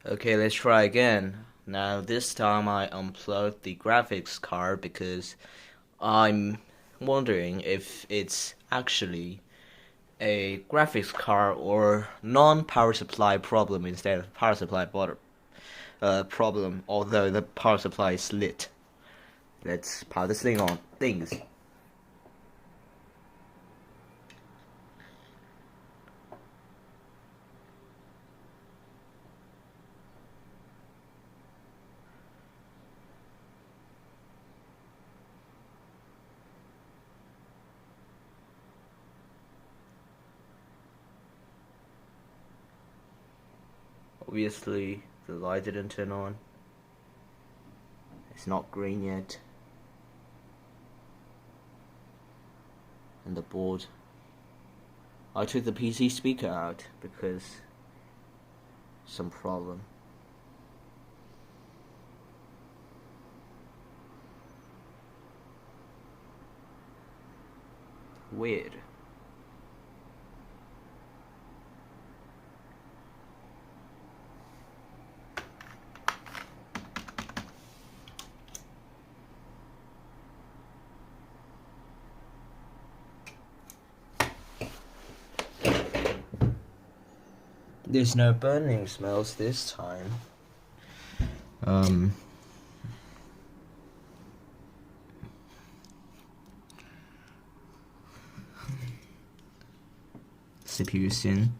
Okay, let's try again. Now this time I unplugged the graphics card because I'm wondering if it's actually a graphics card or non-power supply problem instead of power supply problem, although the power supply is lit. Let's power this thing on. Things. Obviously, the light didn't turn on. It's not green yet. And the board. I took the PC speaker out because some problem. Weird. There's no burning smells this time. CPU in.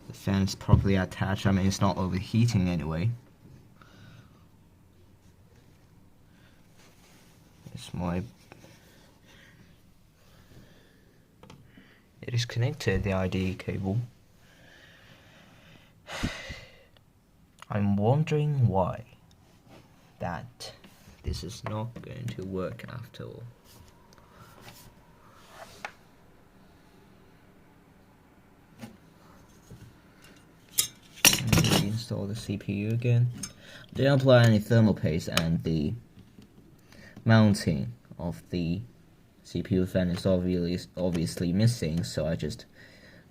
The fan is properly attached. I mean, it's not overheating anyway. It's my. It is connected, the IDE cable. I'm wondering why that this is not going to work after all. Install the CPU again. Didn't apply any thermal paste, and the mounting of the CPU fan is obviously missing, so I just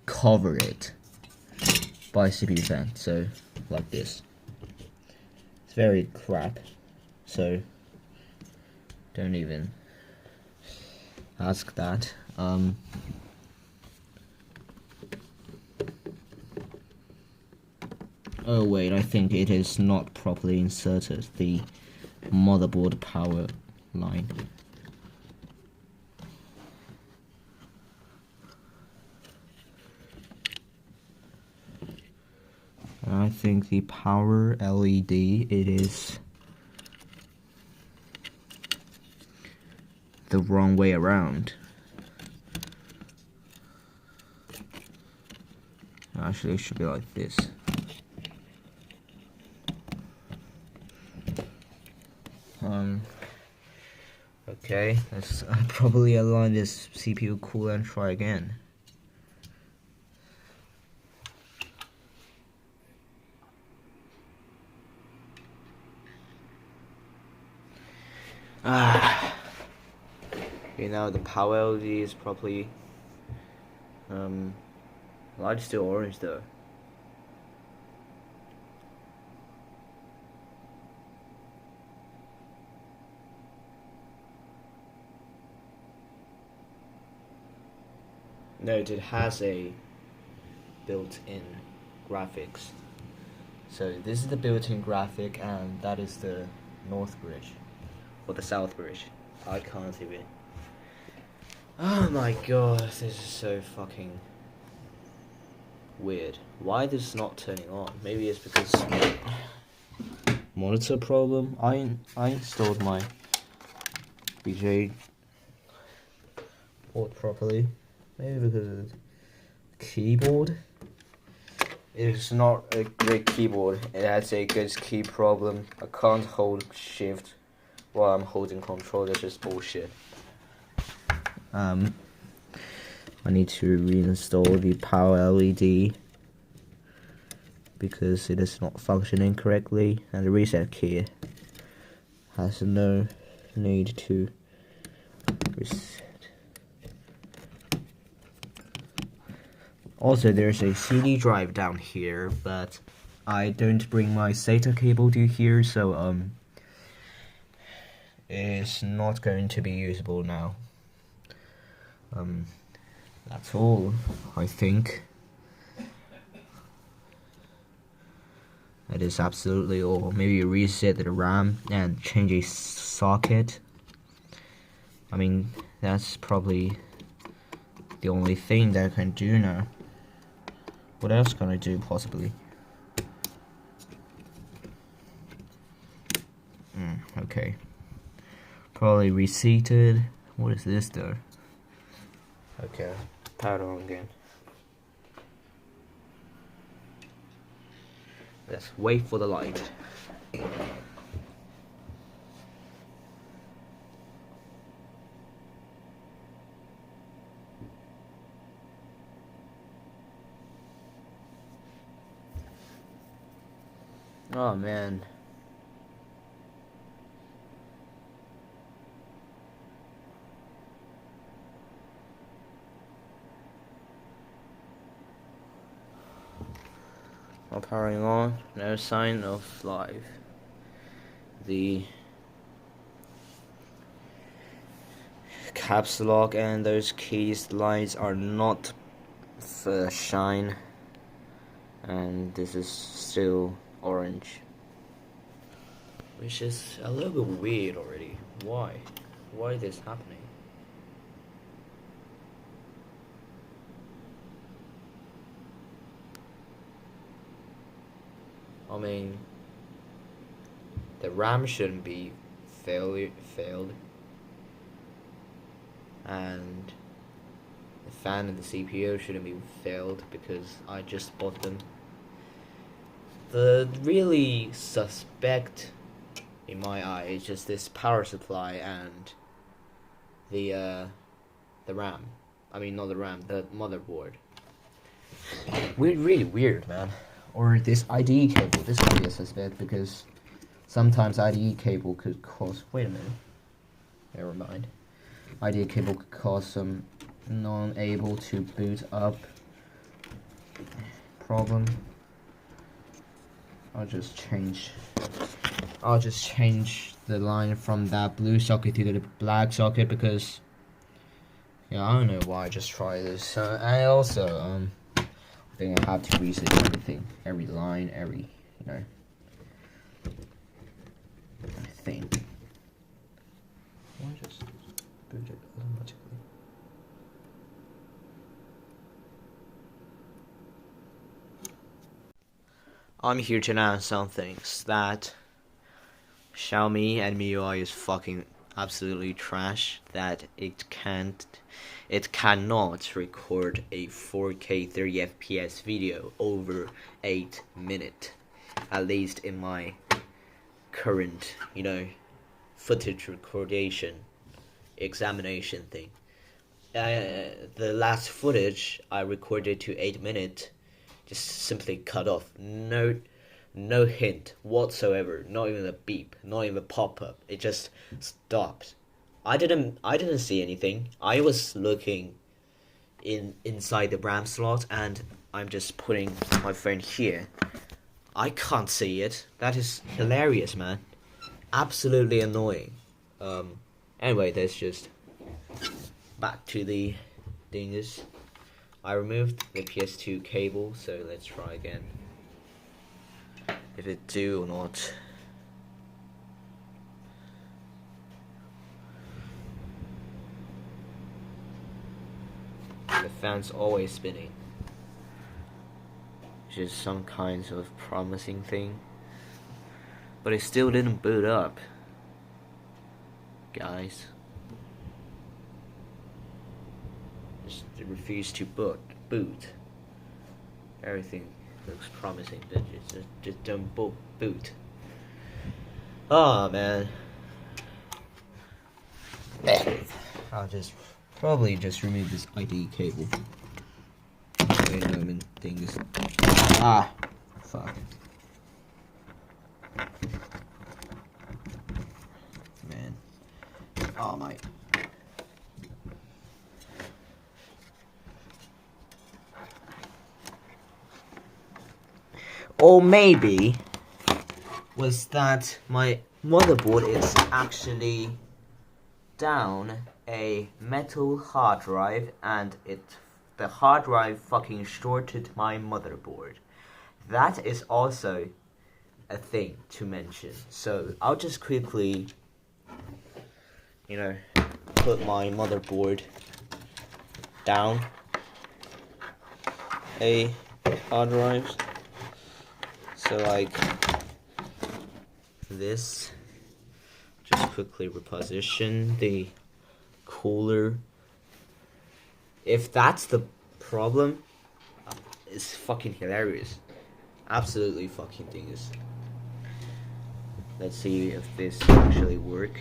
cover it by CPU fan, so like this. It's very crap, so don't even ask that. Oh wait, I think it is not properly inserted, the motherboard power line. I think the power LED, it is the wrong way around. Actually, it should be like this. Okay, let's probably align this CPU cooler and try again. Okay, now the power LED is properly light is still orange though. Note it has a built-in graphics. So this is the built-in graphic, and that is the north bridge or the south bridge. I can't even. Oh my god, this is so fucking weird. Why this is not turning on? Maybe it's because monitor problem. I installed my BJ port properly. Maybe because of the keyboard. It's not a great keyboard. It has a good key problem. I can't hold shift while I'm holding control. That's just bullshit. I need to reinstall the power LED because it is not functioning correctly, and the reset key has no need to reset. Also, there's a CD drive down here, but I don't bring my SATA cable to here, so it's not going to be usable now. That's all, I think. That is absolutely all. Maybe reset the RAM and change a socket. I mean, that's probably the only thing that I can do now. What else can I do, possibly? Okay. Probably reseated. What is this, though? Okay, power on again. Let's wait for the light. Oh man. While powering on, no sign of life. The caps lock and those keys lights are not for shine, and this is still orange, which is a little bit weird already. Why is this happening? I mean, the RAM shouldn't be failed, and the fan and the CPU shouldn't be failed because I just bought them. The really suspect, in my eye, is just this power supply and the RAM. I mean, not the RAM, the motherboard. Really weird, man. Or this IDE cable. This could be a suspect because sometimes IDE cable could cause. Wait a minute. Never mind. IDE cable could cause some non-able to boot up problem. I'll just change the line from that blue socket to the black socket because yeah, I don't know why I just try this. And also I think I have to reset everything, every line, every, you know, thing. Why just boot it automatically? I'm here to announce some things that Xiaomi and MIUI is fucking absolutely trash, that it cannot record a 4K 30 FPS video over 8 minutes, at least in my current, you know, footage recordation examination thing. The last footage I recorded to 8 minutes just simply cut off. No hint whatsoever, not even a beep, not even a pop-up. It just stopped. I didn't see anything. I was looking inside the RAM slot and I'm just putting my phone here. I can't see it. That is hilarious, man. Absolutely annoying. Anyway, that's just back to the dingus. I removed the PS2 cable, so let's try again. If it do or not. The fan's always spinning, which is some kinds of promising thing, but it still didn't boot up, guys. Just refused to boot. Everything looks promising, but just don't boot. Oh man. I'll probably just remove this IDE cable. Wait a moment, things. Fuck. Man. Oh my. Or maybe was that my motherboard is actually down a metal hard drive and the hard drive fucking shorted my motherboard. That is also a thing to mention. So I'll just quickly, put my motherboard down a hard drive. So like this. Just quickly reposition the cooler. If that's the problem, it's fucking hilarious. Absolutely fucking dingus. Let's see if this actually works.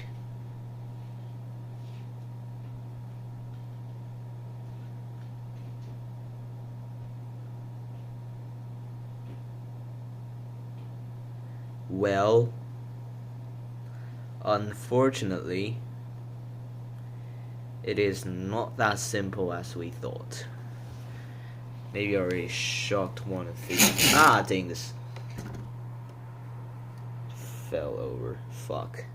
Well, unfortunately, it is not that simple as we thought. Maybe I already shocked one of these. Ah, dang this. Fell over. Fuck.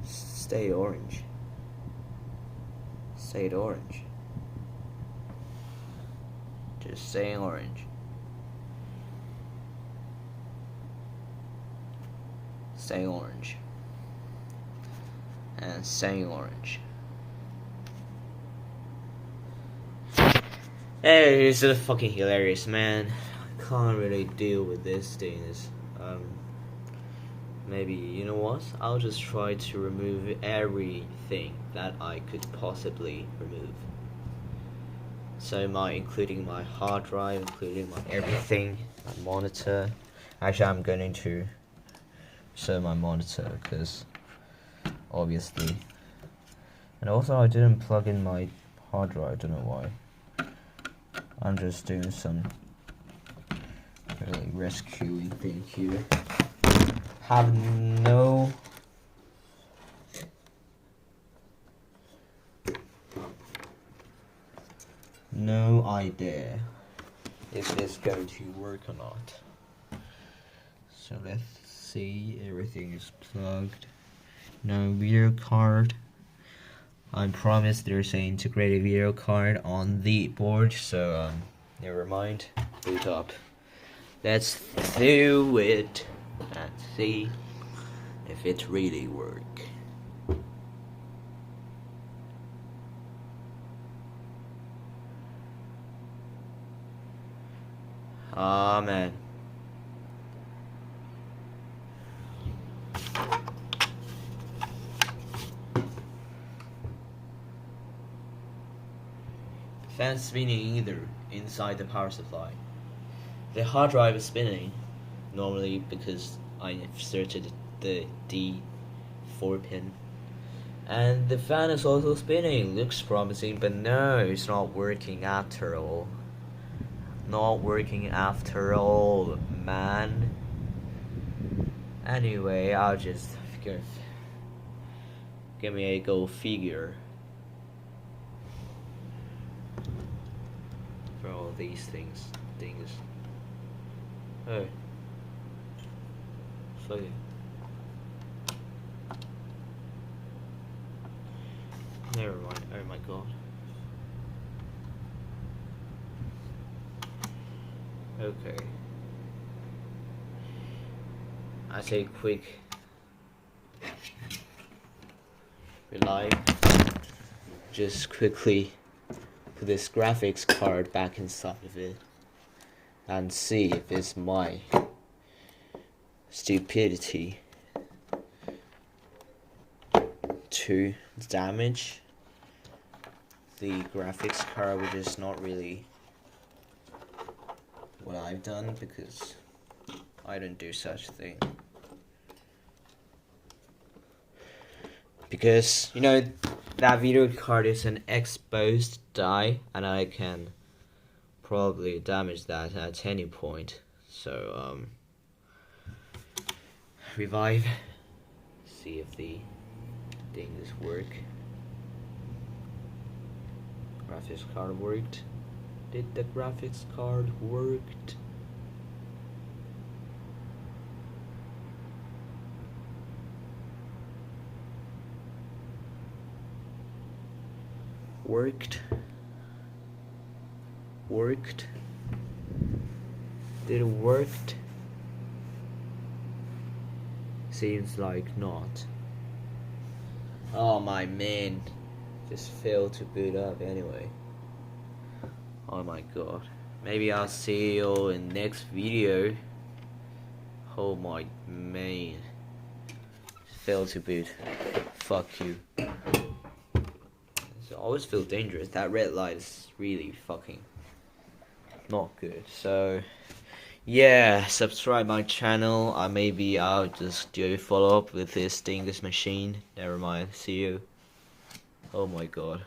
Stay orange. Stayed orange. Just saying orange. Staying orange. And saying orange. Hey, it's just fucking hilarious, man. I can't really deal with this thing. Maybe, you know what? I'll just try to remove everything that I could possibly remove. So including my hard drive, including my everything, my monitor. Actually, I'm going to show my monitor because obviously. And also I didn't plug in my hard drive, I don't know why. I'm just doing some really rescuing thing here. Have no idea if it's going to work or not. So let's see, everything is plugged. No video card. I promise there's an integrated video card on the board, so never mind. Boot up. Let's do it and see if it really works. Ah, man. Fan's spinning either inside the power supply. The hard drive is spinning normally because I inserted the D4 pin. And the fan is also spinning. Looks promising, but no, it's not working after all. Not working after all, man. Anyway, I'll just give me a go figure for all these things. Oh, fuck it. Never mind. Oh my god. Okay. I say quick relive. Just quickly put this graphics card back inside of it and see if it's my stupidity to damage the graphics card, which is not really what I've done because I don't do such thing. Because, you know, that video card is an exposed die and I can probably damage that at any point. So, revive, see if the things work. Graphics card worked. Did the graphics card worked? Worked. Did it worked? Seems like not. Oh my man, just failed to boot up anyway. Oh my god. Maybe I'll see you in next video. Oh my man. Failed to boot. Fuck you. I always feel dangerous. That red light is really fucking not good. So yeah, subscribe my channel. Maybe I'll just do a follow up with this Dingus machine. Never mind. See you. Oh my god.